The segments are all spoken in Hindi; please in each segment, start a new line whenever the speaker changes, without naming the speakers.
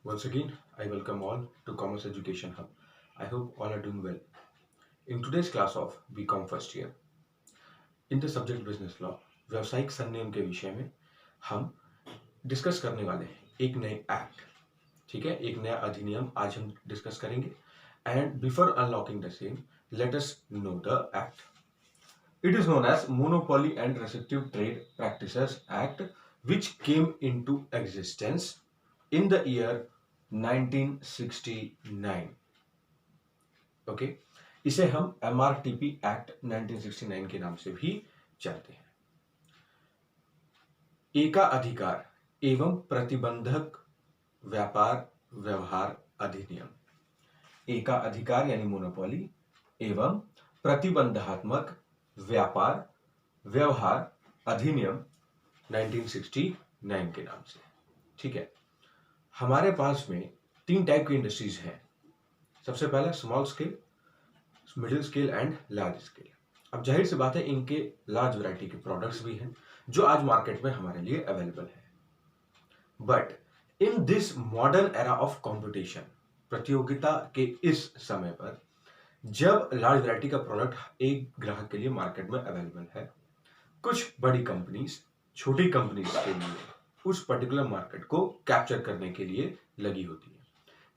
Once again, I welcome all to Commerce Education Hub. I hope all are doing well. In today's class of BCom first year, in the subject business law, व्यावसायिक संनियम के विषय में हम डिस्कस करने वाले हैं एक नए एक्ट. ठीक है, एक नया अधिनियम आज हम डिस्कस करेंगे. And before unlocking the same, let us know the act. It is known as Monopoly and Restrictive Trade Practices Act, which came into existence in the year 1969. Okay, इसे हम MRTP एक्ट 1969 के नाम से भी जानते हैं. एकाधिकार एवं प्रतिबंधक व्यापार व्यवहार अधिनियम. एकाधिकार यानी मोनोपोली एवं प्रतिबंधात्मक व्यापार व्यवहार अधिनियम 1969 के नाम से. ठीक है, हमारे पास में 3 टाइप की इंडस्ट्रीज हैं. सबसे पहला small scale, middle scale and large scale. अब जाहिर सी बात है, इनके लार्ज वैरायटी के प्रोडक्ट्स भी हैं जो आज मार्केट में हमारे लिए अवेलेबल है. But in this modern era of competition, प्रतियोगिता के इस समय पर जब लार्ज वैरायटी का प्रोडक्ट एक ग्राहक के लिए मार्केट में अवेलेबल है, कुछ बड़ी कंपनीज छोटी कंपनीज के लिए उस पर्टिकुलर मार्केट को कैप्चर करने के लिए लगी होती है.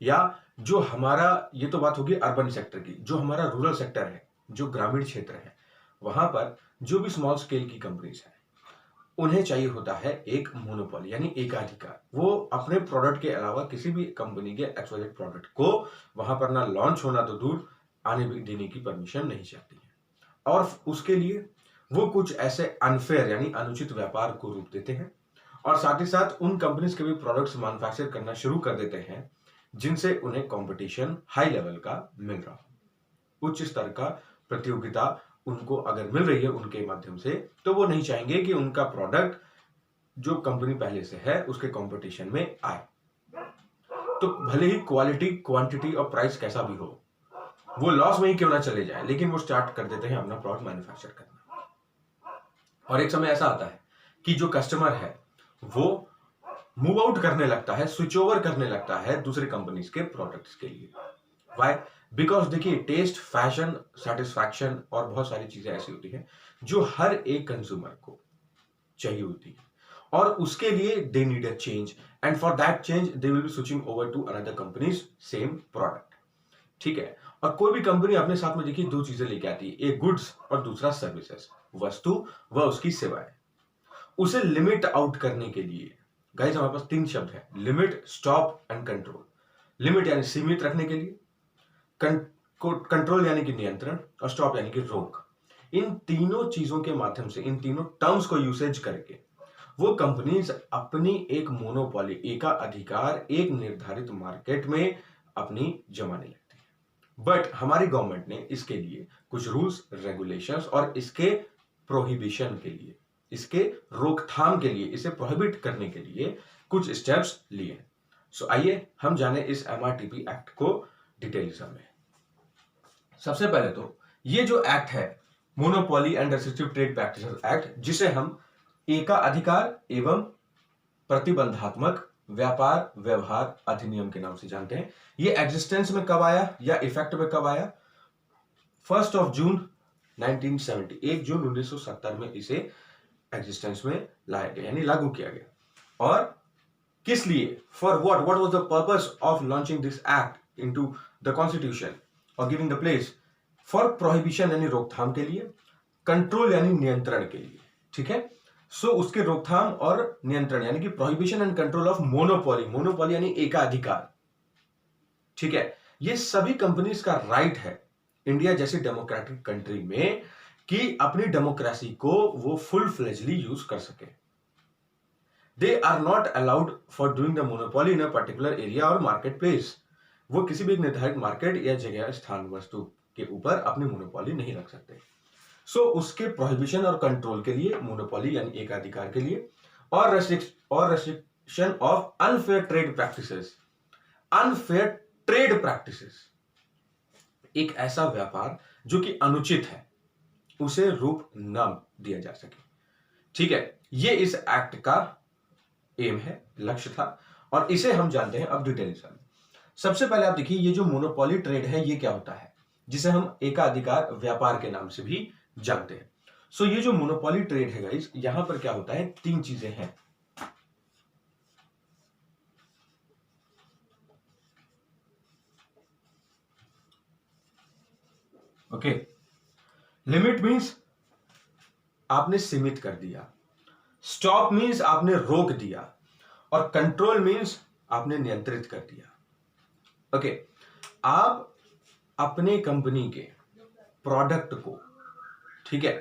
या जो हमारा, ये तो बात होगी अर्बन सेक्टर की, जो हमारा रूरल सेक्टर है, जो ग्रामीण क्षेत्र है, वहां पर जो भी स्मॉल स्केल की कंपनीज हैं, उन्हें चाहिए होता है एक मोनोपोली यानी एकाधिकार. वो अपने प्रोडक्ट के अलावा किसी भी कंपनी के एक्सवाइजेड प्रोडक्ट को वहां पर ना लॉन्च होना तो दूर आने देने की परमिशन नहीं चाहती है. और उसके लिए वो कुछ ऐसे अनफेयर यानी अनुचित व्यापार को रोक देते हैं और साथ ही साथ उन कंपनीज के भी प्रोडक्ट्स मैन्युफैक्चर करना शुरू कर देते हैं जिनसे उन्हें कंपटीशन हाई लेवल का मिल रहा हो. उच्च स्तर का प्रतियोगिता उनको अगर मिल रही है उनके माध्यम से, तो वो नहीं चाहेंगे कि उनका प्रोडक्ट जो कंपनी पहले से है उसके कंपटीशन में आए. तो भले ही क्वालिटी, क्वांटिटी और प्राइस कैसा भी हो, वो लॉस में ही क्यों ना चले जाए, लेकिन वो स्टार्ट कर देते हैं अपना प्रोडक्ट मैन्युफैक्चर करना. और एक समय ऐसा आता है कि जो कस्टमर है वो मूव आउट करने लगता है, स्विच ओवर करने लगता है दूसरे कंपनीज के प्रोडक्ट्स के लिए. वाई? बिकॉज देखिए, टेस्ट, फैशन, सेटिस्फैक्शन और बहुत सारी चीजें ऐसी होती हैं जो हर एक कंज्यूमर को चाहिए होती है और उसके लिए they need a change and for that change they will be switching over to another companies same product. ठीक है, और कोई भी कंपनी अपने साथ में देखिए 2 चीजें लेके आती है, एक गुड्स और दूसरा सर्विसेज, वस्तु व उसकी सेवाएं. उसे लिमिट आउट करने के लिए गाइस हमारे पास 3 शब्द है: limit, stop and control. Limit यानी सीमित रखने के लिए, कंट्रोल यानी कि नियंत्रण, और स्टॉप यानी कि रोक. इन तीनों चीजों के माध्यम से, इन तीनों टर्म्स को यूसेज करके वो कंपनीज अपनी एक मोनोपोली, एकाधिकार एक निर्धारित मार्केट में अपनी जमाने लगती है. बट हमारी गवर्नमेंट ने इसके लिए कुछ रूल्स, रेगुलेशंस और इसके प्रोहिबिशन के लिए, इसके रोकथाम के लिए, इसे प्रोहिबिट करने के लिए कुछ स्टेप्स लिए. सो आइए हम जाने इस MRTP एक्ट को डिटेल्स में. सबसे पहले तो ये जो एक्ट है, monopoly and restrictive trade practices act, जिसे हम एकाधिकार एवं प्रतिबंधात्मक व्यापार व्यवहार अधिनियम के नाम से जानते हैं, ये एग्जिस्टेंस में कब आया या इफेक्ट में कब आया? 1 जून 1970, 1 जून 1970 में इसे एग्जिस्टेंस में लाया गया यानी लागू किया गया. और किस लिए? For what was the purpose of launching this act into the constitution और giving the place? For prohibition यानी रोकथाम के लिए, कंट्रोल यानी नियंत्रण के लिए. ठीक है, सो उसके रोकथाम और नियंत्रण यानी कि prohibition and control of monopoly. Monopoly यानी एकाधिकार. ठीक है, ये सभी कंपनीज का राइट है इंडिया जैसी डेमोक्रेटिक कंट्री में कि अपनी डेमोक्रेसी को वो फुल फ्लेजली यूज कर सके. They are not allowed for doing the monopoly in a particular area और मार्केट प्लेस. वो किसी भी एक निर्धारित मार्केट या जगह, स्थान, वस्तु के ऊपर अपनी मोनोपोली नहीं रख सकते. सो उसके प्रोहिबिशन और कंट्रोल के लिए, मोनोपोली यानी एकाधिकार के लिए, और restriction of unfair trade practices. Unfair trade practices, एक ऐसा व्यापार जो कि अनुचित है, उसे रूप न दिया जा सके. ठीक है, ये इस एक्ट का एम है, लक्ष्य था. और इसे हम जानते हैं अब डिटेल्स में। सबसे पहले आप देखिए, ये जो मोनोपोली ट्रेड है ये क्या होता है, जिसे हम एकाधिकार व्यापार के नाम से भी जानते हैं। सो ये जो मोनोपोली ट्रेड है गाइस, यहां पर क्या होता है, तीन चीजें हैं। ओके, लिमिट मींस आपने सीमित कर दिया, स्टॉप मींस आपने रोक दिया, और कंट्रोल मींस आपने नियंत्रित कर दिया। ओके, आप अपने कंपनी के प्रोडक्ट को, ठीक है,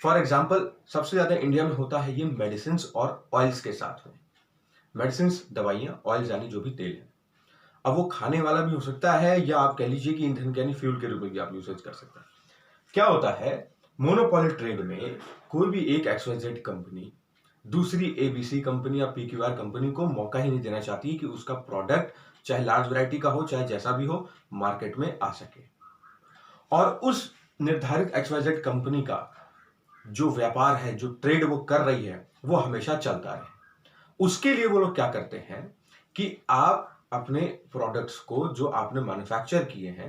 फॉर एग्जाम्पल सबसे ज्यादा इंडिया में होता है ये मेडिसिन और ऑयल्स के साथ में। मेडिसिन दवाइयां, ऑयल्स यानी जो भी तेल है, अब वो खाने वाला भी हो सकता है या आप कह लीजिए कि ईंधन यानी फ्यूल के रूप में भी आप यूसेज कर सकते हैं। क्या होता है, मोनोपोली ट्रेड में कोई भी एक XYZ कंपनी दूसरी ABC कंपनी या PQR कंपनी को मौका ही नहीं देना चाहती कि उसका प्रोडक्ट चाहे लार्ज वैरायटी का हो चाहे जैसा भी हो मार्केट में आ सके, और उस निर्धारित XYZ कंपनी का जो व्यापार है, जो ट्रेड वो कर रही है, वो हमेशा चलता रहे। उसके लिए वो लोग क्या करते हैं कि आप अपने प्रोडक्ट्स को जो आपने मैन्युफैक्चर किए हैं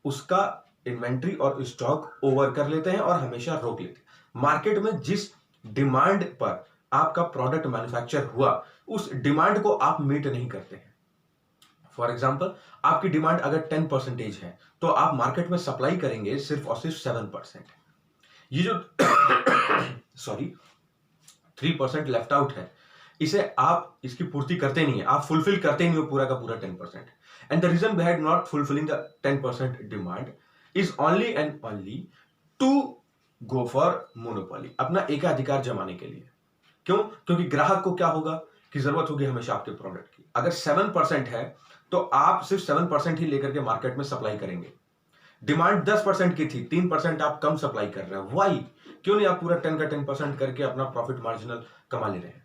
उसका इन्वेंट्री और स्टॉक ओवर कर लेते हैं और हमेशा रोक लेते हैं। मार्केट में जिस डिमांड पर आपका प्रोडक्ट मैन्युफैक्चर हुआ उस डिमांड को आप मीट नहीं करते हैं। फॉर एग्जाम्पल, आपकी डिमांड अगर 10% है तो आप मार्केट में सप्लाई करेंगे सिर्फ और सिर्फ 7%। ये जो सॉरी 3% लेफ्ट आउट है, इसे आप इसकी पूर्ति करते नहीं है, आप फुलफिल करते नहीं हो पूरा का पूरा 10%। And the reason behind not fulfilling the 10% demand is only and only to go for monopoly, अपना एकाधिकार जमाने के लिए। क्यों? क्योंकि ग्राहक को क्या होगा कि जरूरत होगी हमेशा आपके प्रोडक्ट की। अगर 7% है तो आप सिर्फ 7% ही लेकर के मार्केट में सप्लाई करेंगे। डिमांड 10% की थी, 3% आप कम सप्लाई कर रहे हैं, वाई? क्यों नहीं आप पूरा 10 का 10% करके अपना प्रॉफिट मार्जिनल कमा ले रहे हैं?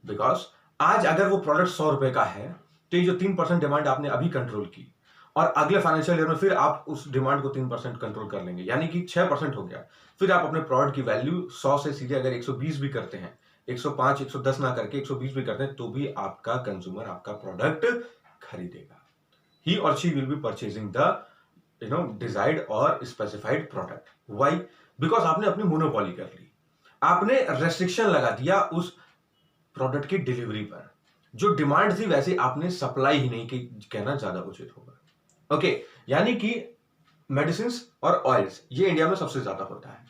बिकॉज आज अगर वो प्रोडक्ट 100 रुपए का है तो ये जो 3% डिमांड आपने अभी कंट्रोल की और अगले फाइनेंशियल ईयर में फिर आप उस डिमांड को 3% कंट्रोल कर लेंगे, यानी कि 6% हो गया। फिर आप अपने प्रोडक्ट की वैल्यू 100 से सीधे अगर 120 भी करते हैं, 105 110 ना करके 120 भी करते हैं, तो भी आपका कंज्यूमर आपका प्रोडक्ट खरीदेगा। ही और she will be purchasing the desired और स्पेसिफाइड प्रोडक्ट। व्हाई? बिकॉज आपने अपनी मोनोपोली कर ली, आपने रेस्ट्रिक्शन लगा दिया उस प्रोडक्ट की डिलीवरी पर। जो डिमांड थी वैसे आपने सप्लाई ही नहीं की, कहना ज्यादा उचित होगा। ओके, यानी कि मेडिसिन और ऑयल्स ये इंडिया में सबसे ज्यादा होता है,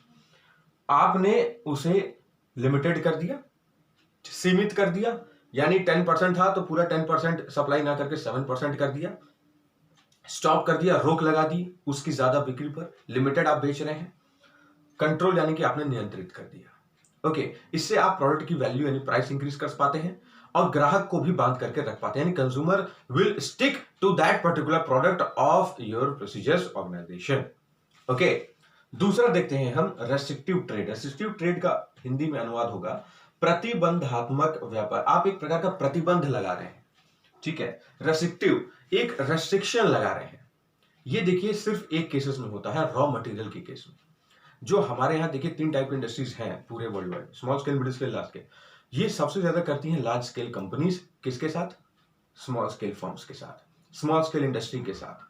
आपने उसे लिमिटेड कर दिया, सीमित कर दिया, यानी 10% था तो पूरा 10% सप्लाई ना करके 7% कर दिया, स्टॉप कर दिया, रोक लगा दी उसकी ज्यादा बिक्री पर, लिमिटेड आप बेच रहे हैं। कंट्रोल यानी कि आपने नियंत्रित कर दिया। ओके, इससे आप प्रोडक्ट की वैल्यू यानी प्राइस इंक्रीज कर पाते हैं और ग्राहक को भी बांध करके रख पाते हैं, यानी consumer will stick to that particular product of your prestigious organisation. Okay, दूसरा देखते हैं हम रेस्ट्रिक्टिव ट्रेड। रेस्ट्रिक्टिव ट्रेड का हिंदी में अनुवाद होगा प्रतिबंधात्मक व्यापार। आप एक प्रकार का प्रतिबंध लगा रहे हैं, ठीक है। रेस्ट्रिक्टिव, एक रेस्ट्रिक्शन लगा रहे हैं। ये देखिए सिर्फ एक केसेस में होता है, रॉ मटेरियल के केस में। जो हमारे यहाँ देखिए 3 टाइप की इंडस्ट्रीज हैं पूरे world wide, small scale, middle scale, large scale. ये सबसे ज्यादा करती हैं लार्ज स्केल कंपनीज, किसके साथ? स्मॉल स्केल फर्म्स के साथ, स्मॉल स्केल इंडस्ट्री के साथ।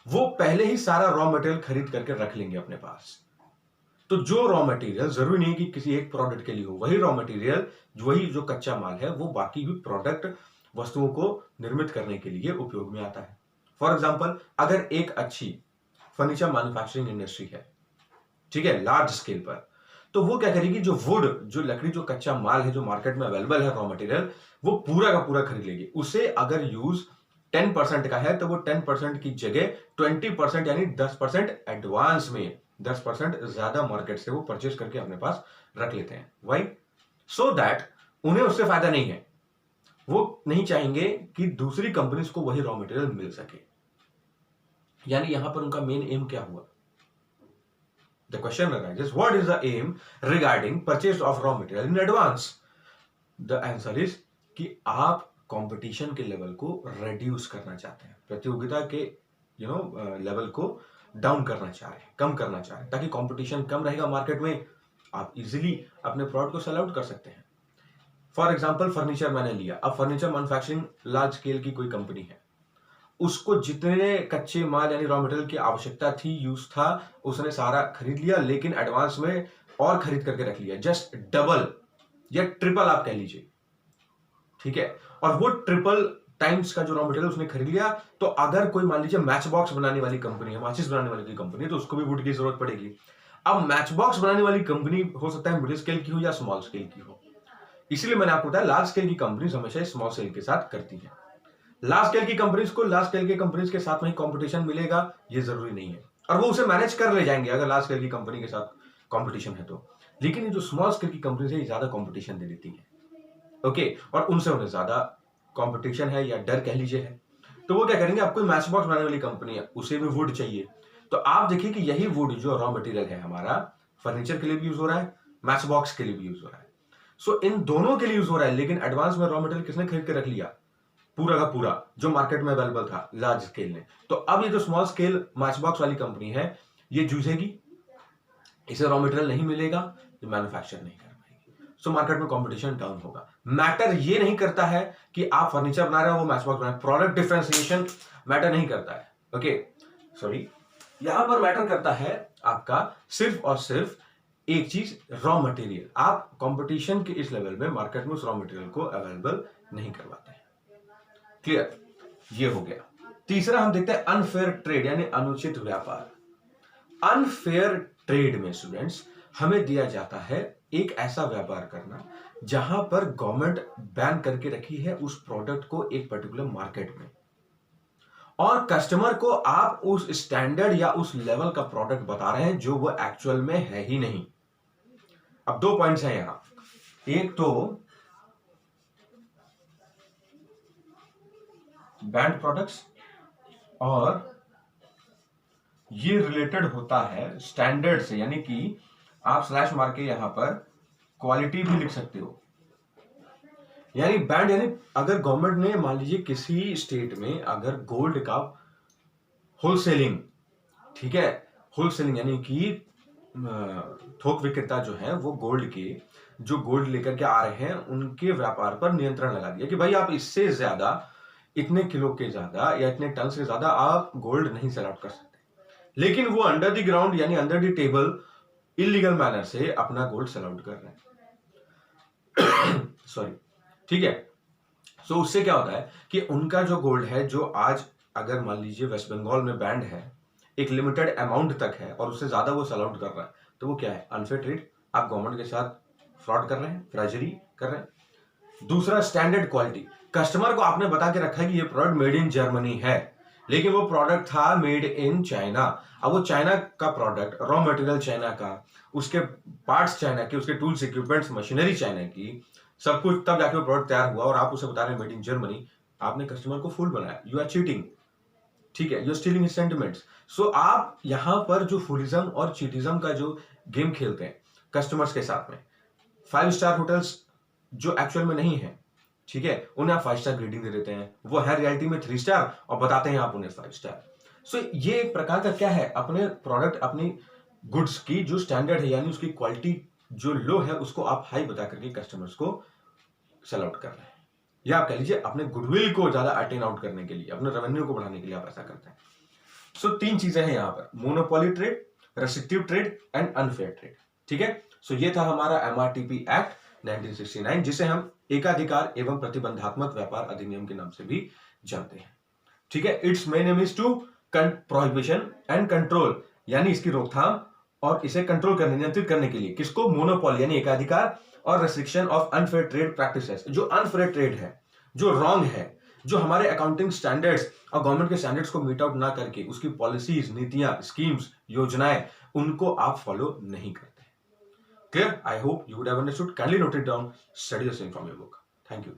वो पहले ही सारा रॉ मटेरियल खरीद करके रख लेंगे अपने पास। तो जो रॉ मटेरियल जरूरी नहीं कि किसी एक प्रोडक्ट के लिए हो, वही रॉ मटेरियल, वही जो कच्चा माल है वो बाकी भी प्रोडक्ट वस्तुओं को निर्मित करने के लिए उपयोग में आता है। फॉर एग्जाम्पल, अगर एक अच्छी फर्नीचर मैन्युफैक्चरिंग इंडस्ट्री है, ठीक है, लार्ज स्केल पर, तो वो क्या करेगी, जो वुड, जो लकड़ी, जो कच्चा माल है जो मार्केट में अवेलेबल है रॉ मटेरियल, वो पूरा का पूरा खरीद लेगी। उसे अगर यूज 10% का है तो वो 10% की जगह 20% यानी 10% एडवांस में 10% ज्यादा मार्केट से वो परचेज करके अपने पास रख लेते हैं। वाई? सो दैट उन्हें उससे फायदा नहीं है, वो नहीं चाहेंगे कि दूसरी कंपनीज को वही रॉ मटेरियल मिल सके। यानी यहां पर उनका मेन एम क्या हुआ? The question arises, what is the aim regarding purchase of raw material in advance? The answer is कि आप कंपटीशन के लेवल को रिड्यूस करना चाहते हैं, प्रतियोगिता के लेवल को डाउन करना चाह रहे हैं, कम करना चाह रहे हैं, ताकि कंपटीशन कम रहेगा मार्केट में, आप इजीली अपने प्रोडक्ट को सेल आउट कर सकते हैं। फॉर एग्जाम्पल फर्नीचर मैंने लिया, अब फर्नीचर मैन्युफैक्चरिंग लार्ज स्केल की कोई कंपनी है, उसको जितने कच्चे माल यानी रॉ मटेरियल की आवश्यकता थी, यूज था, उसने सारा खरीद लिया, लेकिन एडवांस में और खरीद करके रख लिया, जस्ट डबल या ट्रिपल आप कह लीजिए, ठीक है। और वो ट्रिपल टाइम्स का जो रॉ मटेरियल उसने खरीद लिया, तो अगर कोई मान लीजिए मैच बॉक्स बनाने वाली कंपनी है, माचिस बनाने वाली कंपनी है, तो उसको भी वुड की जरूरत पड़ेगी। अब मैच बॉक्स बनाने वाली कंपनी हो सकता है मिडिल स्केल की हो या स्मॉल स्केल की हो, इसलिए मैंने आपको बताया लार्ज स्केल की कंपनीज हमेशा स्मॉल स्केल के साथ करती हैं। लार्ज स्केल की कंपनीज को लार्ज स्केल की कंपनीज के साथ में ही कंपटीशन मिलेगा, ये जरूरी नहीं है, और वो उसे मैनेज कर ले जाएंगे अगर लार्ज स्केल की कंपनी के साथ कंपटीशन है तो। लेकिन ये जो स्मॉल स्केल की कंपनीज है, ये ज्यादा कंपटीशन दे देती हैं, ओके, और उनसे उन्हें ज्यादा कंपटीशन है या डर कह लीजिए है, तो वो क्या करेंगे, आपको मैच बॉक्स बनाने वाली कंपनी है, उसे भी वुड चाहिए, तो आप देखिए कि यही वुड जो रॉ मटेरियल है हमारा फर्नीचर के लिए भी यूज हो रहा है, मैच बॉक्स के लिए भी यूज हो रहा है। सो इन दोनों के लिए यूज हो रहा है, लेकिन एडवांस में रॉ मटेरियल किसने खरीद के रख लिया, पूरा का पूरा जो मार्केट में अवेलेबल था लार्ज स्केल ने। तो अब ये जो स्मॉल स्केल मैच बॉक्स वाली कंपनी है, ये जूझेगी, इसे रॉ मटेरियल नहीं मिलेगा, ये मैन्युफैक्चर नहीं कर पाएगी, सो मार्केट में कंपटीशन डाउन होगा। मैटर ये नहीं करता है कि आप फर्नीचर बना रहे हो, वो मैच बॉक्स बना रहे हो, प्रोडक्ट डिफरेंशिएशन मैटर नहीं करता है, ओके, सॉरी, यहां पर मैटर करता है आपका सिर्फ और सिर्फ एक चीज, रॉ मटेरियल। आप कंपटीशन के इस लेवल में मार्केट में उस रॉ मटेरियल को अवेलेबल नहीं करवाते हैं, क्लियर, ये हो गया। तीसरा हम देखते हैं अनफेयर ट्रेड यानी अनुचित व्यापार। अनफेयर ट्रेड में स्टूडेंट्स हमें दिया जाता है एक ऐसा व्यापार करना जहां पर गवर्नमेंट बैन करके रखी है उस प्रोडक्ट को एक पर्टिकुलर मार्केट में, और कस्टमर को आप उस स्टैंडर्ड या उस लेवल का प्रोडक्ट बता रहे हैं जो वो एक्चुअल में है ही नहीं। अब दो पॉइंट्स हैं यहां, एक तो बैंड प्रोडक्ट्स, और ये रिलेटेड होता है स्टैंडर्ड से, यानी कि आप स्लैश मार के यहां पर क्वालिटी भी लिख सकते हो, यानी बैंड, यानी अगर गवर्नमेंट ने मान लीजिए किसी स्टेट में अगर गोल्ड का होलसेलिंग, ठीक है, होलसेलिंग यानी कि थोक विक्रेता जो है वो गोल्ड के जो गोल्ड लेकर के आ रहे हैं उनके व्यापार पर नियंत्रण लगा दिया कि भाई आप इससे ज्यादा, इतने किलो के ज्यादा या इतने टन से ज्यादा आप गोल्ड नहीं सेल आउट कर सकते, लेकिन वो अंडर द ग्राउंड यानी under the table illegal manner से अपना गोल्ड सेल आउट कर रहे हैं सॉरी, ठीक है। सो उससे क्या होता है कि उनका जो गोल्ड है, जो आज अगर मान लीजिए वेस्ट बंगाल में बैंड है, एक लिमिटेड अमाउंट तक है और उससे ज्यादा वो सेल आउट कर रहा है, तो वो क्या है, अनफेयर ट्रेड, आप गवर्नमेंट के साथ फ्रॉड कर रहे हैं, फ्रेजरी कर रहे हैं। दूसरा स्टैंडर्ड क्वालिटी, कस्टमर को आपने बता के रखा है कि ये प्रोडक्ट मेड इन जर्मनी है, लेकिन वो प्रोडक्ट था मेड इन चाइना। अब वो चाइना का प्रोडक्ट, रॉ मटेरियल चाइना का, उसके पार्ट्स चाइना के, उसके टूल्स इक्विपमेंट्स मशीनरी चाइना की, सब कुछ, तब जाके वो प्रोडक्ट तैयार हुआ और आप उसे बता रहे हैं मेड इन जर्मनी। आपने कस्टमर को फूल बनाया, यू आर चीटिंग, ठीक है, you are stealing his sentiments. So आप यहां पर जो फूलिज्म और चीटिज्म का जो गेम खेलते हैं कस्टमर्स के साथ में, 5 स्टार होटल्स जो एक्चुअल में नहीं है, ठीक है, उन्हें आप 5 स्टार ग्रेडिंग दे देते हैं, वो है रियलिटी में 3 स्टार और बताते हैं आप उन्हें 5 स्टार। सो ये एक प्रकार का क्या है, अपने प्रोडक्ट, अपनी गुड्स की जो स्टैंडर्ड है यानी उसकी क्वालिटी जो लो है उसको आप हाई बता करके कस्टमर्स को सेल आउट कर रहे हैं, या आप कह लीजिए अपने गुडविल को ज्यादा अटेन आउट करने के लिए, अपने रेवेन्यू को बढ़ाने के लिए आप ऐसा करते हैं। सो 3 चीजें हैं यहां पर, monopoly trade, restrictive trade and unfair trade, ठीक है। सो ये था हमारा MRTP एक्ट 1969, जिसे हम एकाधिकार एवं प्रतिबंधात्मक व्यापार अधिनियम के नाम से भी जानते हैं, ठीक है। Its main aim is to prohibition and control, यानी इसकी रोकथाम और इसे कंट्रोल करने, नियंत्रित करने के लिए, किसको, मोनोपोली यानी एकाधिकार, और restriction of unfair trade practices, जो अनफेयर ट्रेड है, जो रॉन्ग है, जो हमारे अकाउंटिंग स्टैंडर्ड्स और गवर्नमेंट के स्टैंडर्ड्स को मीट आउट ना करके उसकी पॉलिसीज, नीतियां, स्कीम्स, योजनाएं, उनको आप फॉलो नहीं करते। Clear? I hope you would have understood. Kindly note it down. Study the same from your book. Thank you.